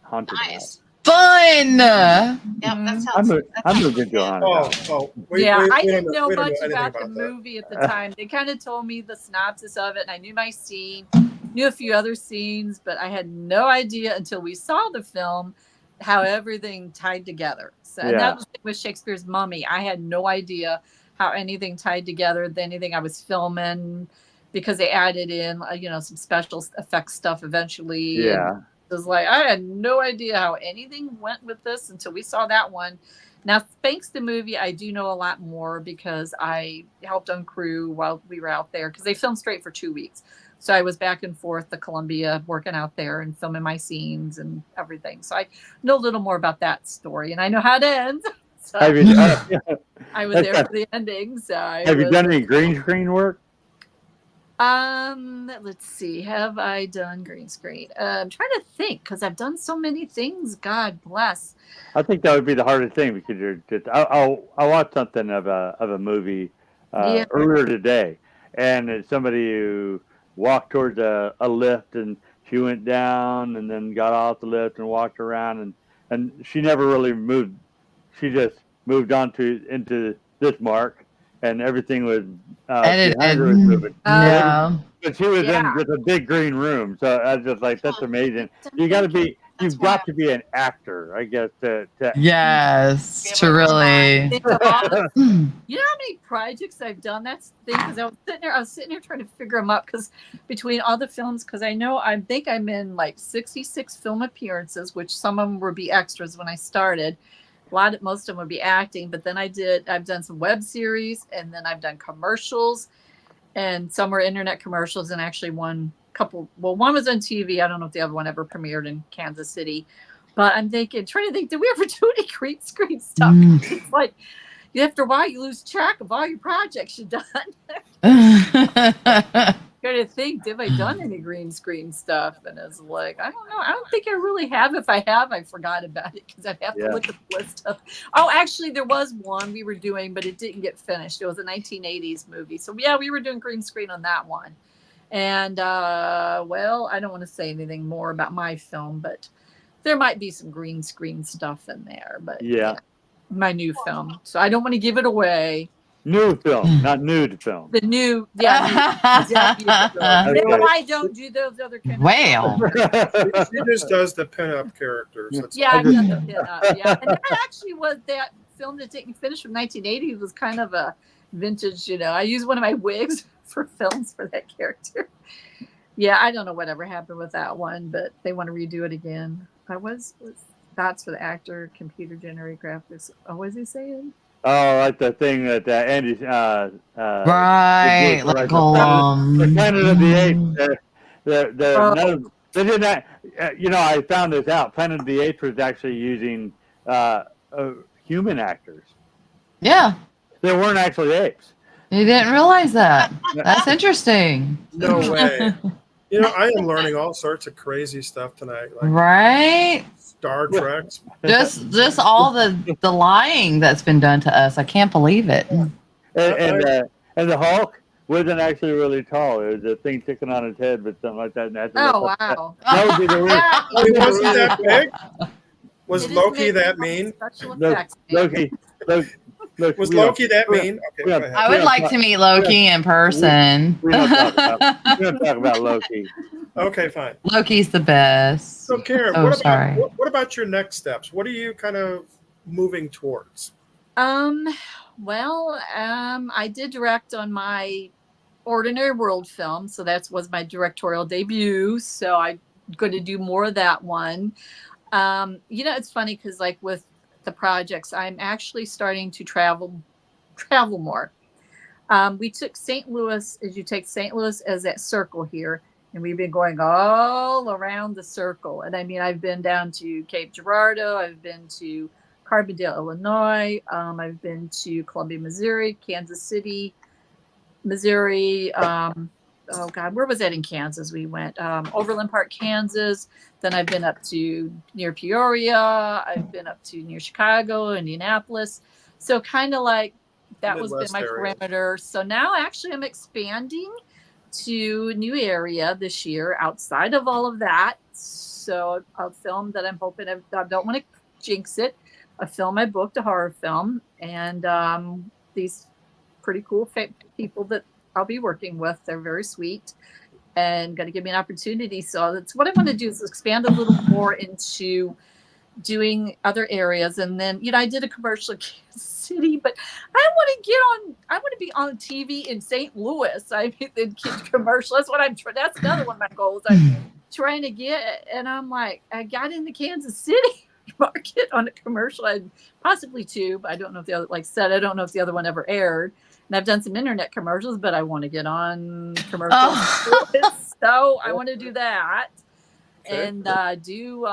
Haunted Nice. house. Fun. Yep, that sounds. I moved into a haunted house. I didn't know much about the movie at the time. They kind of told me the synopsis of it, and I knew my scene, knew a few other scenes, but I had no idea until we saw the film how everything tied together. So and that was with Shakespeare's Mummy. I had no idea how anything tied together with anything I was filming because they added in, some special effects stuff eventually. Yeah. It was like, I had no idea how anything went with this until we saw that one. Now, thanks to the movie, I do know a lot more because I helped on crew while we were out there because they filmed straight for 2 weeks. So I was back and forth to Columbia working out there and filming my scenes and everything. So I know a little more about that story and I know how it ends. So Have you, I was there for the ending. So have you done any green screen work? Let's see. Have I done green screen? I'm trying to think because I've done so many things. God bless. I think that would be the hardest thing because you're just. I watched something of a movie Yeah. earlier today, and it's somebody who walked towards a lift and she went down and then got off the lift and walked around and she never really moved. She just moved on into this mark and everything was Edited. behind her was moving. Yeah. But she was Yeah. in just a big green room, so I was just like, that's amazing. You got to be. That's You've why got to be an actor, I guess, to Yes, to really. Think of all the, you know how many projects I've done? That's the thing because I was sitting there trying to figure them up because between all the films, because I think I'm in like 66 film appearances, which some of them would be extras when I started. Most of them would be acting, but then I've done some web series and then I've done commercials and some were internet commercials and actually one was on TV. I don't know if the other one ever premiered in Kansas City, but I'm trying to think, did we ever do any green screen stuff? It's like, after a while, you lose track of all your projects you've done. Trying to think, have I done any green screen stuff? And it's like, I don't know. I don't think I really have. If I have, I forgot about it because I'd have to look at the list of. Oh, actually, there was one we were doing, but it didn't get finished. It was a 1980s movie. So, yeah, we were doing green screen on that one. And, well, I don't want to say anything more about my film, but there might be some green screen stuff in there. But, yeah, my new film. So I don't want to give it away. New film, not nude film. The new, yeah. I don't do those other kind of Well. She just does the pinup characters. That's yeah, I've done the pinup. Yeah, and that actually was that film that didn't finish from 1980 was kind of a vintage. I used one of my wigs for films for that character. Yeah, I don't know whatever happened with that one, but they want to redo it again. That's for the actor, computer generated graphics. Oh, what was he saying? Oh, like the thing that Andy. Right, like the Planet of the Apes. They did not. I found this out. Planet of the Apes was actually using human actors. Yeah. They weren't actually apes. You didn't realize that. That's interesting. No way. I am learning all sorts of crazy stuff tonight. Like Right? Star Trek. Just all the lying that's been done to us. I can't believe it. And the Hulk wasn't actually really tall. It was a thing sticking on his head, but something like that. Wow. That would be the real. It wasn't that big. Was Loki that mean? Loki. Was Loki that mean? Okay, go ahead. I would like to meet Loki in person. We don't talk about Loki. Okay, fine. Loki's the best. So, Karen, what about your next steps? What are you kind of moving towards? Well, I did direct on my Ordinary World film, so that was my directorial debut. So I'm going to do more of that one. It's funny because like with the projects, I'm actually starting to travel more. We took St. Louis, as you take St. Louis as that circle here. And we've been going all around the circle. And I mean, I've been down to Cape Girardeau. I've been to Carbondale, Illinois. I've been to Columbia, Missouri, Kansas City, Missouri. Oh, God, where was that in Kansas? We went Overland Park, Kansas. Then I've been up to near Peoria. I've been up to near Chicago, Indianapolis. So kind of like that was been my perimeter. So now actually I'm expanding to a new area this year outside of all of that. So a film that I'm hoping, I don't want to jinx it, a film I booked, a horror film, and these pretty cool people that I'll be working with. They're very sweet and going to give me an opportunity. So that's what I want to do, is expand a little more into doing other areas. And then, I did a commercial in Kansas City, but I want to be on TV in St. Louis. I mean, the commercial. That's another one of my goals I'm trying to get. And I'm like, I got into Kansas City. market on a commercial. I possibly two, but I don't know if the other, like I said, I don't know if the other one ever aired. And I've done some internet commercials, but I want to get on commercials. Oh. So I want to do that. Okay. And do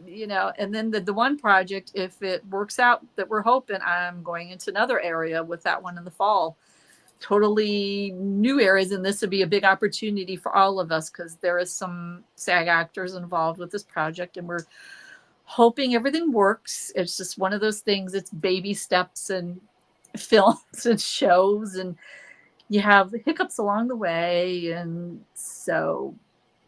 you know, and then the one project, if it works out that we're hoping, I'm going into another area with that one in the fall, totally new areas, and this would be a big opportunity for all of us because there is some SAG actors involved with this project, and we're hoping everything works. It's just one of those things, it's baby steps and films and shows, and you have hiccups along the way. And so,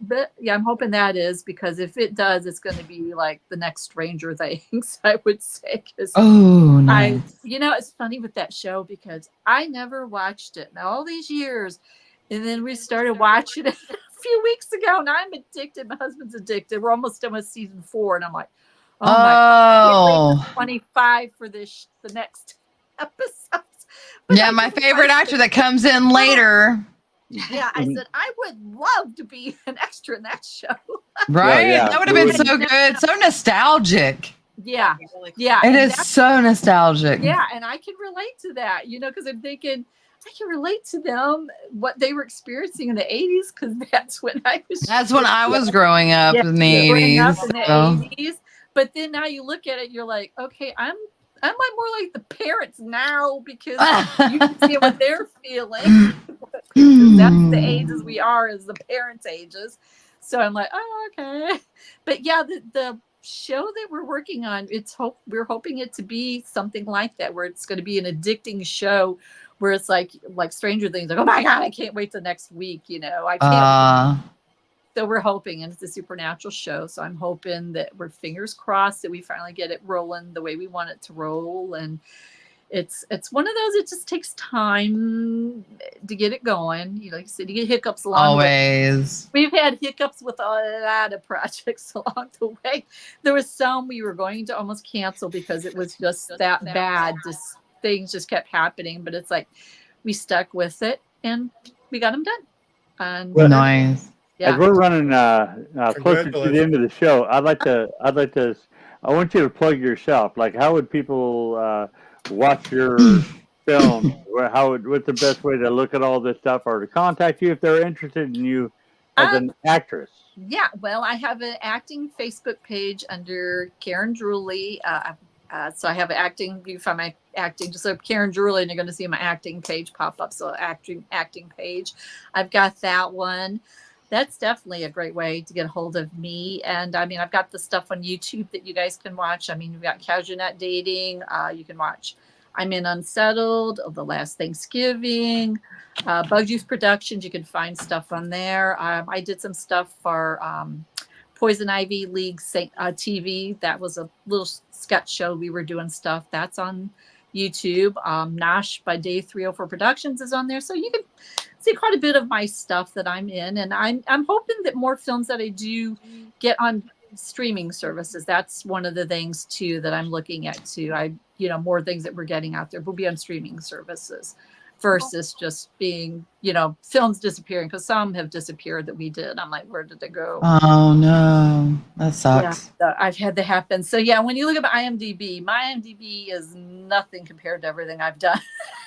but yeah, I'm hoping that is, because if it does, it's going to be like the next Stranger Things, I would say. Because Oh, nice. you know, it's funny with that show because I never watched it in all these years. And then we started watching it a few weeks ago, and I'm addicted. My husband's addicted. We're almost done with season 4, and I'm like, oh my, I can't wait till 25 for this, the next episodes. But Yeah, I my just favorite watched actor it. that comes in later. Yeah, I said I would love to be an extra in that show. Right? yeah, That would have we been would- so good. So nostalgic. Yeah, Really cool. yeah, It and is that's- so nostalgic. yeah, and I can relate to that, you know, because I'm thinking I can relate to them what they were experiencing in the 80s, because that's when I was. That's when I was growing up Yeah, in the growing up 80s. in the so. 80s. But then now you look at it, you're like, okay, I'm like more like the parents now, because you can see what they're feeling. That's the ages we are, as the parents' ages. So I'm like, oh, okay. But yeah, the show that we're working on, we're hoping it to be something like that, where it's going to be an addicting show, where it's like Stranger Things, like, oh my God, I can't wait till next week. You know, I can't. So we're hoping, and it's a supernatural show. So I'm hoping that we're fingers crossed that we finally get it rolling the way we want it to roll. And it's one of those, it just takes time to get it going. You know, like you said, you get hiccups along the way. Always. We've had hiccups with a lot of projects along the way. There was some we were going to almost cancel because it was just that bad. Just things just kept happening. But it's like we stuck with it and we got them done. And Nice. yeah. As we're running closer to the end of the show, I want you to plug yourself. Like, how would people watch your film? What's the best way to look at all this stuff, or to contact you if they're interested in you as an actress? Yeah, well, I have an acting Facebook page under Karen Druley. So I have acting. You can find my acting, just like Karen Druley, and you're going to see my acting page pop up. So acting page. I've got that one. That's definitely a great way to get a hold of me. And I mean, I've got the stuff on YouTube that you guys can watch. I mean, you've got Casual Not Dating. You can watch I'm in Unsettled, The Last Thanksgiving, Bug Juice Productions. You can find stuff on there. I did some stuff for Poison Ivy League TV. That was a little sketch show. We were doing stuff. That's on YouTube. Nosh by Day 304 Productions is on there. So you can see quite a bit of my stuff that I'm in. And I'm hoping that more films that I do get on streaming services. That's one of the things too that I'm looking at too. More things that we're getting out there will be on streaming services versus just being, films disappearing, because some have disappeared that we did. I'm like, where did they go? Oh no, that sucks. Yeah, I've had that happen. So yeah, when you look at IMDb, my IMDb is nothing compared to everything I've done.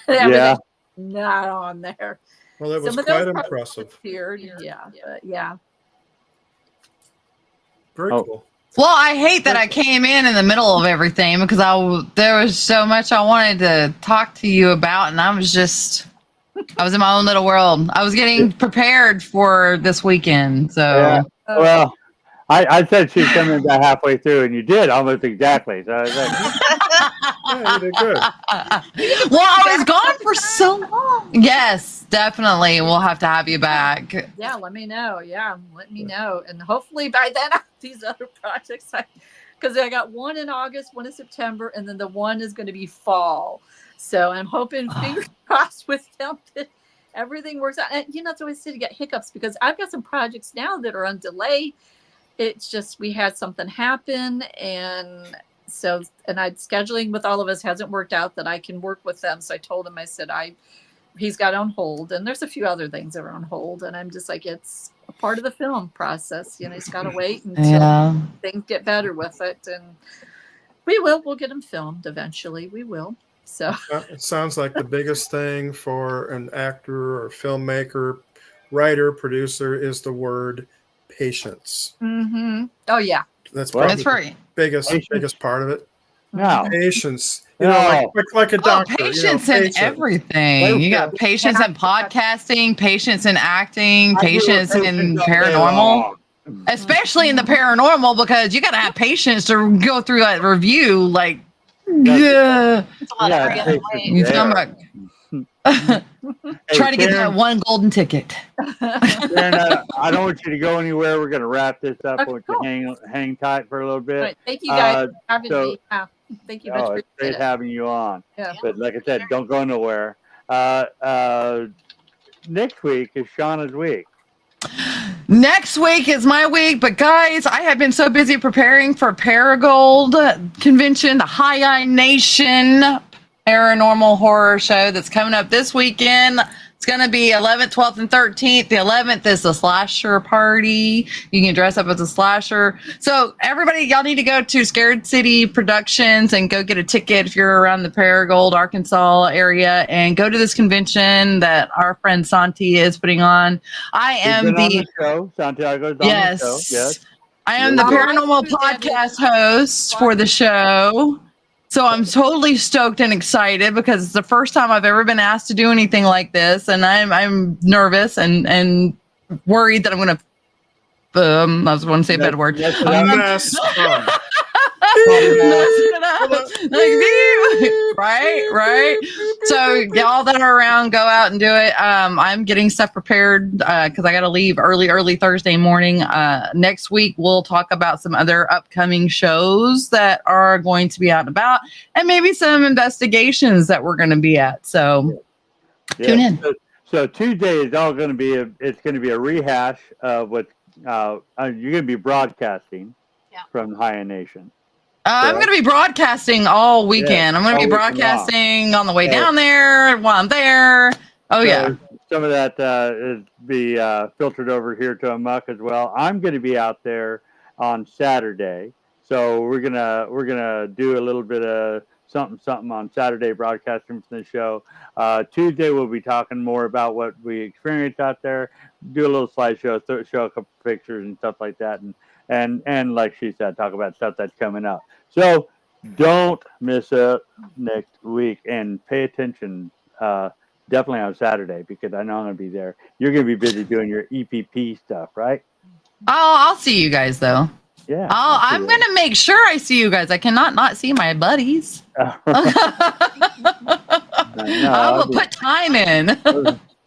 Yeah. Not on there. Well, it was Some of quite those impressive. disappeared. Yeah, but yeah. Very Oh. cool. Well, I hate that I came in the middle of everything, because there was so much I wanted to talk to you about, and I was in my own little world. I was getting prepared for this weekend, so. Yeah. Well, I said she'd come in about halfway through, and you did almost exactly. So I was like, Yeah, you did good. Well, I was gone for so long. Yes, definitely. We'll have to have you back. Yeah, let me know. Yeah, let me know. And hopefully by then, these other projects, because I got one in August, one in September, and then the one is going to be fall. So I'm hoping, fingers crossed with them, that everything works out. And it's always silly to get hiccups, because I've got some projects now that are on delay. It's just, we had something happen. And so, scheduling with all of us hasn't worked out that I can work with them. So I told him, I said, he's got on hold, and there's a few other things that are on hold. And I'm just like, it's part of the film process. You just got to wait until things get better with it. And we'll get them filmed eventually. We will. So it sounds like the biggest thing for an actor or filmmaker, writer, producer is the word patience. Mm-hmm. Oh yeah. That's probably That's right. biggest part of it. No. Patience. No. Like a doctor. Patience in everything. You got patience in podcasting, patience in acting, patience in paranormal. Especially in the paranormal, because you got to have patience to go through that review. Like, It's a lot of freaking wait. you talking about try to get that one golden ticket. Karen, I don't want you to go anywhere. We're going to wrap this up. Okay, I want you to hang tight for a little bit. All right. Thank you guys for having so- me. Thank you much. It's great having you on. Yeah. But like I said, don't go nowhere. Next week is Shauna's week. Next week is my week, but guys, I have been so busy preparing for Paragold convention, the High Eye Nation paranormal horror show that's coming up this weekend. It's going to be 11th, 12th, and 13th. The 11th is the slasher party. You can dress up as a slasher. So everybody, y'all need to go to Scared City Productions and go get a ticket if you're around the Paragold, Arkansas area, and go to this convention that our friend Santi is putting on. I am on the show. Santiago's on the show. Yes. I am the paranormal podcast host for the show. So I'm totally stoked and excited because it's the first time I've ever been asked to do anything like this, and I'm nervous and worried that I'm gonna. I was going to say a bad word. Right. So y'all that are around, go out and do it. I'm getting stuff prepared because I got to leave early Thursday morning. Next week we'll talk about some other upcoming shows that are going to be out and about, and maybe some investigations that we're going to be at. So tune in. So Tuesday is all going to be a rehash of what you're going to be broadcasting from High Nation. I'm going to be broadcasting all weekend. I'm going to be broadcasting on the way down there while I'm there. Oh, yeah. Some of that is be filtered over here to A.M.O.K as well. I'm going to be out there on Saturday. So we're gonna do a little bit of something on Saturday broadcasting from the show. Tuesday we'll be talking more about what we experienced out there. Do a little slideshow, show a couple pictures and stuff like that, and like she said, talk about stuff that's coming up. So don't miss it next week and pay attention. Definitely on Saturday because I know I'm gonna be there. You're gonna be busy doing your EPP stuff, right? Oh, I'll see you guys though. Yeah. I'm going to make sure I see you guys. I cannot not see my buddies. I will put time in.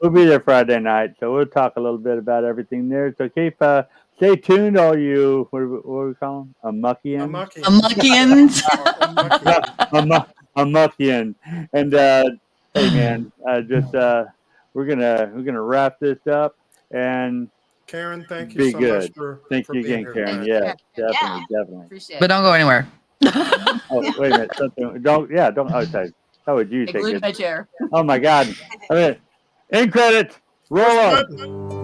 We'll be there Friday night, so we'll talk a little bit about everything there. So stay tuned, all you, what do we call them? A-muckians. A-muckian. And hey man, we're gonna wrap this up and Karen, thank you so much for thank you again, Karen. Yeah, definitely. Appreciate it. But don't go anywhere. Oh, wait a minute. Don't. Okay. How would you take glued it? my chair. Oh my God. I mean, end credits. Roll on.